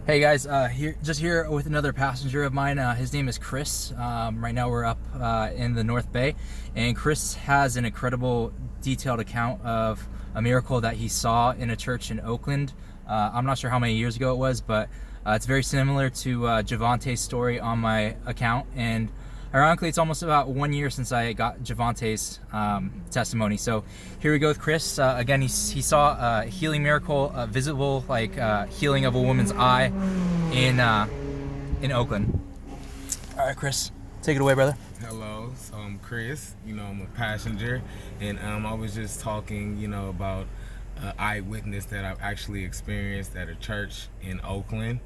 Hey guys, here with another passenger of mine. His name is Chris. Right now we're up in the North Bay, and Chris has an incredible, detailed account of a miracle that he saw in a church in Oakland. I'm not sure how many years ago it was, but it's very similar to Javante's story on my account. And ironically, it's almost about 1 year since I got Javante's testimony. So here we go with Chris. Again, he saw a healing miracle, visible healing of a woman's eye in Oakland. All right, Chris, take it away, brother. Hello, so I'm Chris. I'm a passenger, and I was just talking, about an eyewitness that I've actually experienced at a church in Oakland.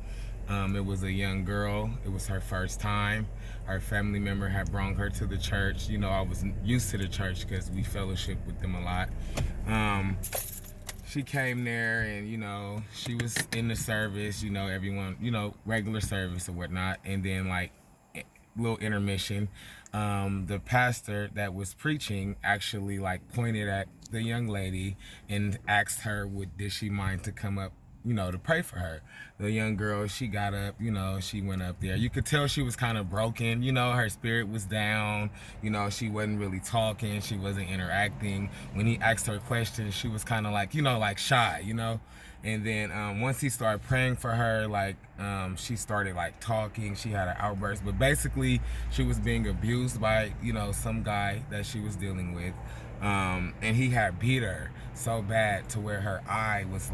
It was a young girl. It was her first time. Her family member had brought her to the church. I was used to the church because we fellowship with them a lot. She came there and, she was in the service, everyone, regular service or whatnot. And then little intermission, the pastor that was preaching actually pointed at the young lady and asked her did she mind to come up, to pray for her. The young girl, she got up, she went up there. You could tell she was kind of broken, her spirit was down, she wasn't really talking, she wasn't interacting. When he asked her questions, she was kind of shy, And then once he started praying for her, she started talking. She had an outburst, but basically she was being abused by some guy that she was dealing with, and he had beat her so bad to where her eye was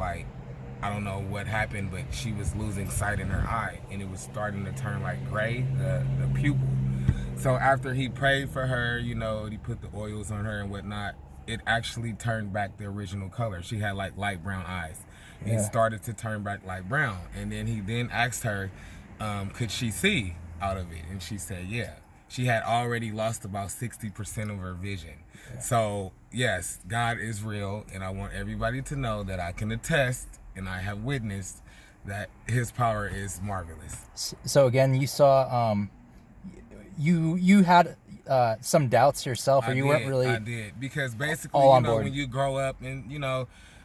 I don't know what happened, but she was losing sight in her eye, and it was starting to turn gray, the pupil. So after he prayed for her, he put the oils on her and whatnot, it actually turned back the original color. She had light brown eyes. Yeah. It started to turn back light brown. And then he asked her, could she see out of it? And she said, yeah. She had already lost about 60% of her vision. Yeah. So yes, God is real. And I want everybody to know that I can attest and I have witnessed that his power is marvelous. So again, you saw, you had some doubts yourself, or you weren't really. I did, because basically, when you grow up and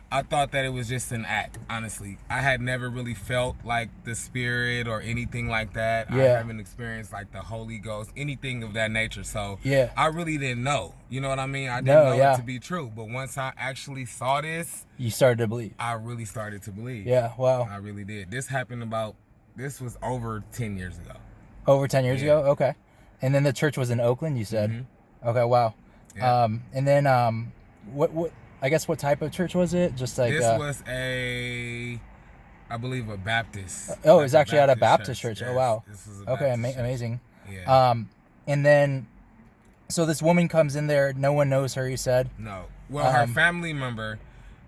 I thought that it was just an act. Honestly, I had never really felt the spirit or anything like that. Yeah. I haven't experienced the Holy Ghost, anything of that nature. So yeah, I really didn't know. You know what I mean? I didn't know it to be true. But once I actually saw this, you started to believe. I really started to believe. Yeah. Wow. I really did. This was over 10 years ago. Over 10 years ago? Okay. And then the church was in Oakland, you said? Mm-hmm. Okay, wow. Yeah. And then what I guess what type of church was it? Just this was I believe a Baptist. Oh, it was actually at a Baptist church. Yes, Oh, wow. This was a Baptist church. Amazing. Yeah. And then, so this woman comes in there. No one knows her, you said? No. Well, her family member,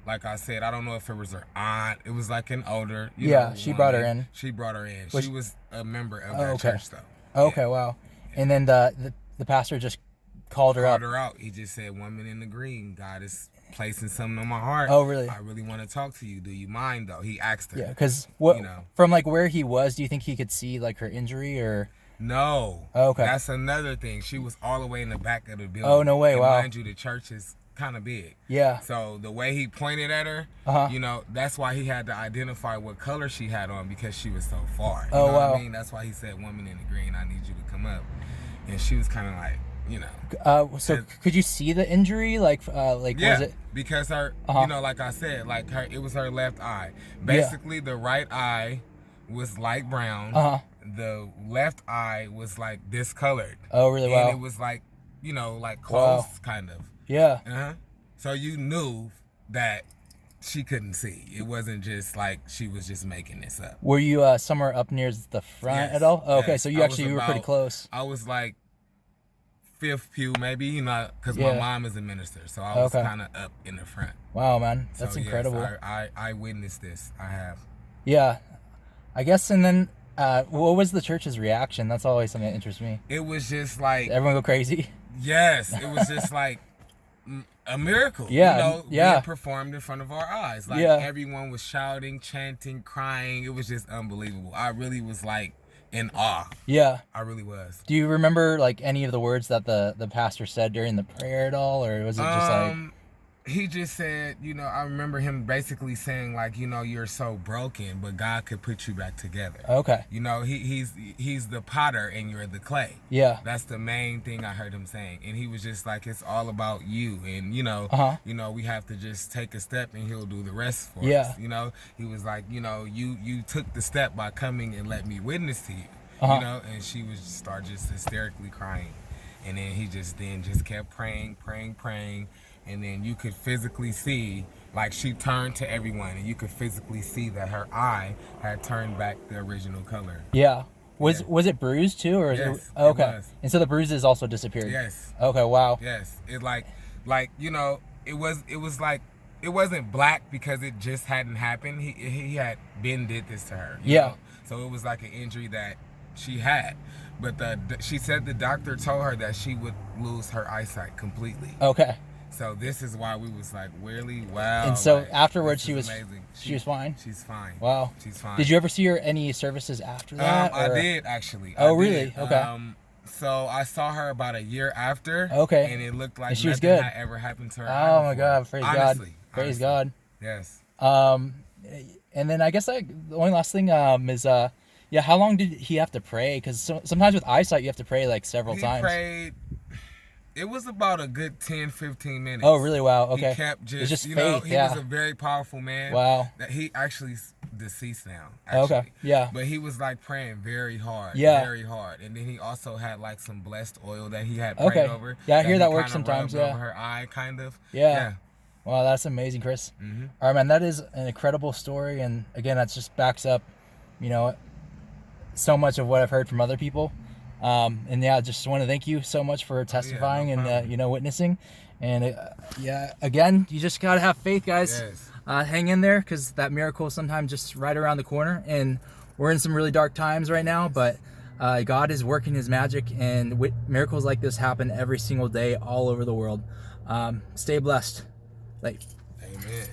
like I said, I don't know if it was her aunt. It was an older, she brought her in. She brought her in. She was a member of that church, though. Okay, wow. Yeah. And then the pastor just called her out. He just said, "Woman in the green, God is placing something on my heart. Oh, really? I really want to talk to you. Do you mind, though?" He asked her. Yeah, because from where he was, do you think he could see her injury or? No. Oh, okay. That's another thing. She was all the way in the back of the building. Oh, no way! And wow. Mind you, the church is kind of big. Yeah. So the way he pointed at her, that's why he had to identify what color she had on, because she was so far. You know wow. what I mean? That's why he said, "Woman in the green, I need you to come up." And she was kind of so could you see the injury? Yeah, was it? because her, like I said, it was her left eye. Basically, the right eye was light brown. The left eye was discolored. Oh, really? Wow. And it was closed, kind of. Yeah. So you knew that she couldn't see. It wasn't just she was just making this up. Were you somewhere up near the front at all? Oh, okay, yes. So you were pretty close. I was fifth pew, maybe, because my mom is a minister, so I was kind of up in the front. Wow, man, that's incredible. Yes, I witnessed this. I have. Yeah, I guess. And then, what was the church's reaction? That's always something that interests me. It was just Did everyone go crazy? Yes, it was just a miracle. Yeah, being performed in front of our eyes. Everyone was shouting, chanting, crying. It was just unbelievable. I really was in awe. Yeah, I really was. Do you remember any of the words that the pastor said during the prayer at all, or was it just he just said, you know, I remember him basically saying like, you know, you're so broken, but God could put you back together. Okay. You know, he's the potter and you're the clay. Yeah. That's the main thing I heard him saying, and he was just like, it's all about you, and you know, we have to just take a step, and He'll do the rest for us. You know, he was like, you know, you took the step by coming and let me witness to you. You know, and she would start just hysterically crying, and then he just kept praying, and then you could physically see, like, she turned to everyone, and you could physically see that her eye had turned back the original color. Yeah. Was it bruised too, or yes, is it? Okay. It was. And so the bruises also disappeared. Yes. Okay. Wow. Yes. It like you know, it was like, it wasn't black because it just hadn't happened. He had been did this to her. You know? So it was like an injury that she had, but she said the doctor told her that she would lose her eyesight completely. Okay. So this is why we was like, really? Wow. And so like, afterwards she was amazing. She was fine? She's fine. Wow. She's fine. Did you ever see her any services after that? I did, actually. Oh, I really? did. Okay. So I saw her about a year after. Okay. And it looked like she was nothing good. had ever happened to her. Oh my God. Praise honestly, God. Praise God. Yes. And then I guess the only last thing is how long did he have to pray? Because sometimes with eyesight you have to pray like several times. He prayed. It was about a good 10, 15 minutes. Oh, really? Wow. Okay. He kept it's just you faith, know, he was a very powerful man. Wow. That he actually deceased now. Actually. Okay. Yeah. But he was like praying very hard. Yeah. Very hard. And then he also had like some blessed oil that he had prayed over. Yeah, I hear that works sometimes. Yeah. Over her eye, kind of. Yeah. Wow, that's amazing, Chris. Mm-hmm. All right, man, that is an incredible story, and again, that just backs up, you know, so much of what I've heard from other people. And yeah, just want to thank you so much for testifying and you know, witnessing. And yeah, again, you just gotta have faith, guys. Yes. Hang in there, because that miracle is sometimes just right around the corner, and we're in some really dark times right now, but God is working His magic, and miracles like this happen every single day all over the world. Stay blessed. Like, amen.